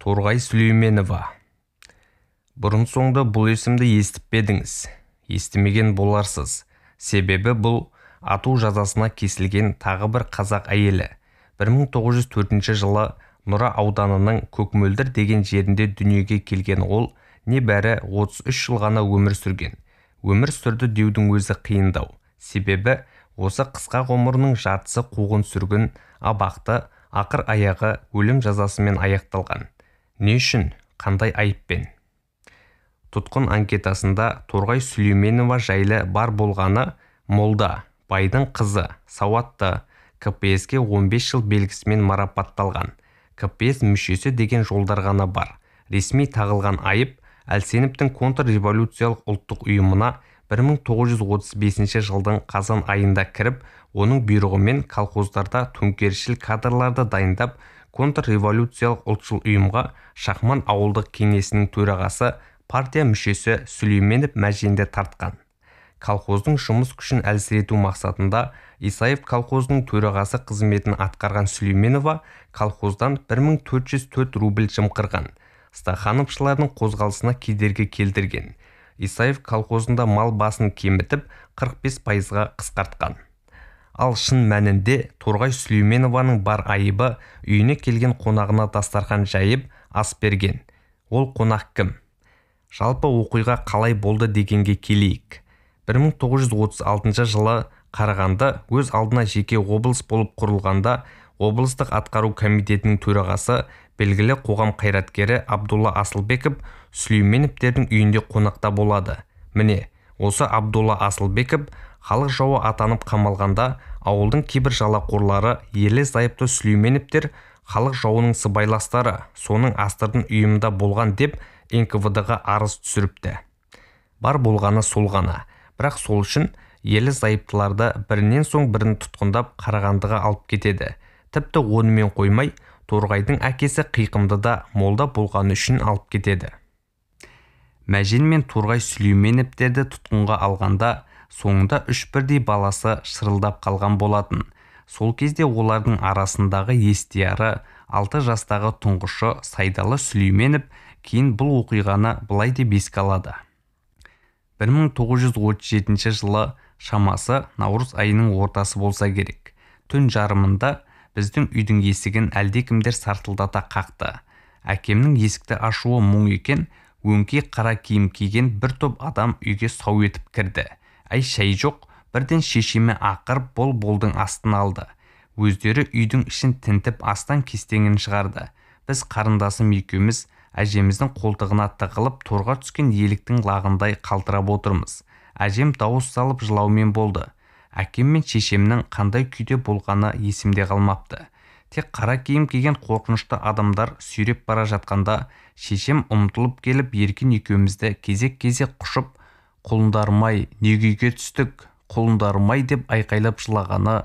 Торғай Сүлейменова. Бұрын соңды бұл есімді естіп пе едіңіз? Естімеген боларсыз. Себебі бұл ату жазасына кесілген тағы бір қазақ әйелі. 1904 жылы Нұра ауданының Көкмөлдір деген жерінде дүниеге келген ол небәрі 33 жыл ғана өмір сүрген. Өмір сүрді деудің өзі қиындау. Себебі осы қысқа ғұмырының жартысы қуғын сүргін, абақты, ақыр аяғы өлім жазасымен аяқталған. Не үшін? Қандай айыппен? Тұтқын анкетасында Торғай Сүлейменова жайлы бар болғаны молда, байдың қызы, сауатты, КПС-ке 15 жыл белгісімен марапатталған. КПС мүшесі деген жолдар ғана бар. Ресми тағылған айып Әлсеновтің контрреволюциялық ұлттық ұйымына 1935 жылдың қазан айында кіріп, оның бұйрығымен колхоздарда төңкерісшіл кадрларды дайындап, контрреволюциялық ұлтшыл ұйымға Шахман ауылдық кеңесінің төрағасы, партия мүшесі Сүлейменов мәженде тартқан. Колхоздың жұмыс күшін әлсірету мақсатында Исаев колхоздың төрағасы қызметін атқарған Сүлейменова колхоздан 1404 рубль жымқырған. Стахановшылардың қозғалысына кедергі келтірген. Исаев колхозында мал басын кемітіп 45%-ға қысқартқан. Ал шын мәнінде Торғай Сүлейменованың бар айыбы үйіне келген қонағына дастархан жайып ас берген. Ол қонақ кім? Жалпы оқиға қалай болды дегенге келейік. 1936 жылы Қарағанды өз алдына жеке облыс болып құрылғанда облыстық атқару комитетінің төрағасы белгілі қоғам қайраткері Абдулла Асылбеков Сүлейменовтердің үйінде қонақта болады. Міне, осы Абдулла Асылбеков халық жауы атанып қамалғанда ауылдың кейбір жалақорлары ерлі-зайыпты Сүлейменовтер халық жауының сыбайластары, соның астырдың үйімда болған деп НКВД-ға арыз түсіріпті. Бар болғаны сол ғана. Бірақ сол үшін ерлі-зайыптыларды бірінен соң бірін тұтқындап Қарағандыға алып кетеді. Тіпті онымен қоймай, Торғайдың әкесі Қиқымды да молда болғаны үшін алып кетеді. Мәжен мен Торғай Сүлейменовтерді тұтқынға алғанда соңында 3 бірдей баласы шырылдап қалған болатын. Сол кезде олардың арасындағы естияры 6 жастағы тұңғышы Сайдалы Сүлейменов кейін бұл оқиғаны былай деп еске алады. 1937 жылы шамасы наурыз айының ортасы болса керек. Түн жарымында біздің үйдің есігін әлдекімдер сартылдата қақты. Әкемнің есікті ашуы мұң екен, өңкей қара киім киген бір топ адам үйге сау етіп кірді. Әй шай жоқ, бірден шешеме ақырып бол-болдың астын алды. Өздері үйдің ішін тінтіп астан кестеңін шығарды. Біз қарындасым екеуміз әжеміздің қолтығына тығылып торға түскен еліктің лағындай қалтырап отырмыз. Әжем дауыс салып жылаумен болды. Әкем мен шешемнің қандай күйде болғаны есімде қалмапты. Тек қара киім киген қорқынышты адамдар сүйреп бара жатқанда шешем ұмтылып келіп еркін екеумізді кезек-кезек құшып, құлындарым-ай, не күйге түстік, құлындарым-ай деп айқайлап жылағаны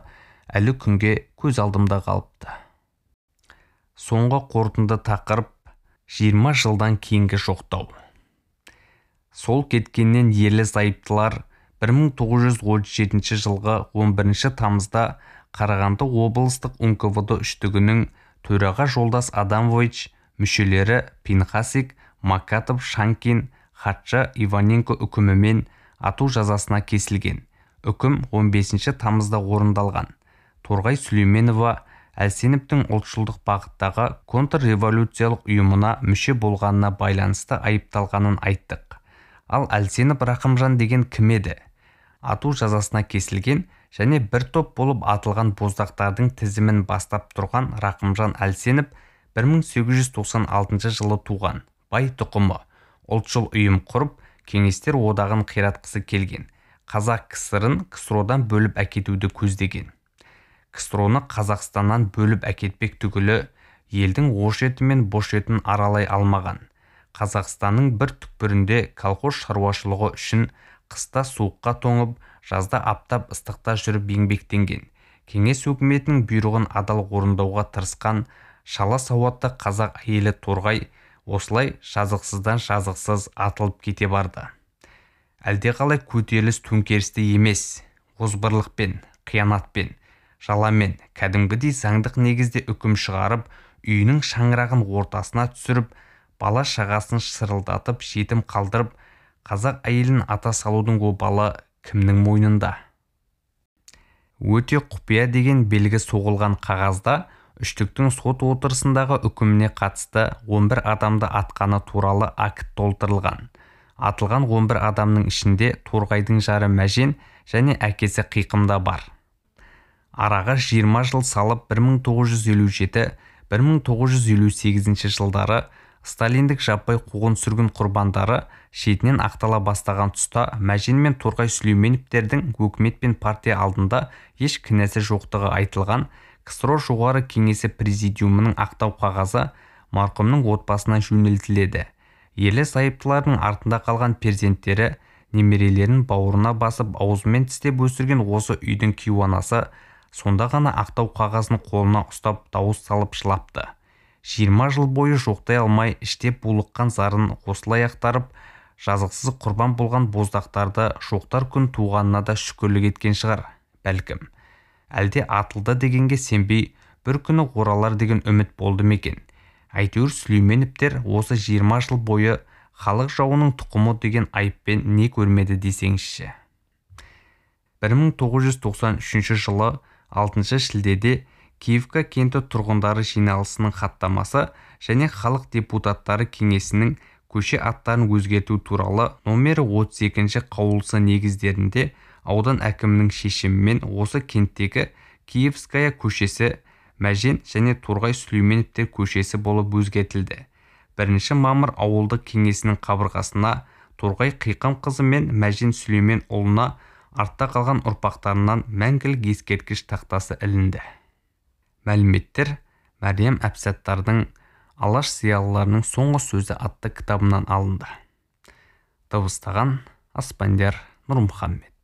әлі күнге көз алдымда қалыпты. Соңғы қорытынды тақырып 20 жылдан кейінгі жоқтау. Сол кеткеннен ерлі-зайыптылар 1937 жылғы 11 тамызда Қарағанды облыстық НКВД үштігінің төраға Жолдас Адамович, мүшелері Пинхасик, Макатов, Шанкин, хатшы Иваненко үкімімен ату жазасына кесілген. Үкім 15 тамызда орындалған. Торғай Сүлейменова Әлсеновтің ұлтшылдық бағыттағы контрреволюциялық ұйымына мүше болғанына байланысты айыпталғанын айттық. Ал Әлсенов Рақымжан деген кім еді? Ату жазасына кесілген және бір топ болып атылған боздақтардың тізімін бастап тұрған Рақымжан Әлсенов 1896 жылы туған, бай тұқымы, ұлтшыл ұйым құрып, кеңестер одағын қиратқысы келген. Қазақ КСР-ын КСРО-дан бөліп әкетуді көздеген. КСРО-ны Қазақстаннан бөліп әкетпек түгілі елдің ош еті мен бош етін аралай алмаған. Қазақстанның бір түкпірінде колхоз шаруашылығы үшін қыста суыққа тоңып, жазда аптап ыстықта жүріп еңбектенген. Кеңес өкіметінің бұйрығын адал орындауға тырысқан шала сауатты қазақ әйелі Торғай осылай жазықсыздан жазықсыз атылып кете барды. Әлдеқалай көтеріліс төңкерісті емес, озбырлықпен, қиянатпен, жаламен, кәдімгідей заңдық негізде үкім шығарып, үйінің шаңырағын ортасына түсіріп, бала шағасын шырылдатып жетім қалдырып, қазақ әйелін ата салудың обалы кімнің мойнында? Өте құпия деген белгі соғылған қағазда үштіктің сот отырысындағы үкіміне қатысты 11 адамды атқаны туралы акт толтырылған. Атылған 11 адамның ішінде Торғайдың жары Мәжен және әкесі Қиқым да бар. Араға 20 жыл салып 1957-1958 жылдары Сталиндік жаппай қуғын-сүргін құрбандары шетінен ақтала бастаған тұста Мәжен мен Торғай Сүлейменовтердің өкімет пен партия алдында еш кінәсі жоқтығы айтылған КСРО жоғары кеңесі президиумының ақтау қағазы марқұмның отбасына жөнелтіледі. Ерлі зайыптылардың артында қалған перзенттері немерелерін бауырына басып аузымен тістеп өсірген осы үйдің кейуанасы сонда ғана ақтау қағазын қолына ұстап дауыс салып жылапты. 20 жыл бойы жоқтай алмай іштеп булыққан зарын осылай ақтарып, жазықсыз құрбан болған боздақтарды жоқтар күн туғанына да шүкірлік еткен шығар, бәлкім. Әлде атылды дегенге сенбей, бір күні оралар деген үміт болды мекен. Әйтеуір Сүлейменовтер осы 20 жыл бойы халық жауының тұқымы деген айыппен не көрмеді десеңізші. 1993 жылы 6 шілдеде Киевка кенті тұрғындары жиналысының хаттамасы және халық депутаттары кеңесінің көше аттарын өзгерту туралы номері 32 қаулысы негіздерінде аудан әкімінің шешімімен осы кенттегі Киевская көшесі Мәжен және Торғай Сүлейменовтер көшесі болып өзгертілді. 1 мамыр ауылдық кеңесінің қабырғасына Торғай Қиқым қызы мен Мәжен Сүлеймен ұлына артта қалған ұрпақтарынан мәңгілік ескерткіш тақтасы ілінді. Мәліметтер Мәриям Әбсаттардың Алаш зиялыларының соңғы сөзі атты кітабынан алынды. Дыбыстаған Аспандияр Нұрмұхаммед.